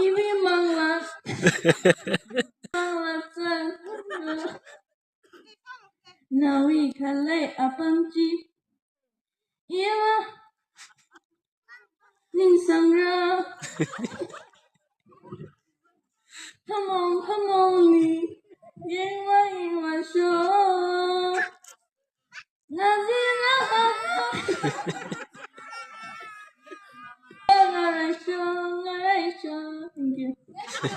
Iwi manglas manglasan nawi kale apanji Iwa ning sangra Come on ni Iwa show Nazila Thank you.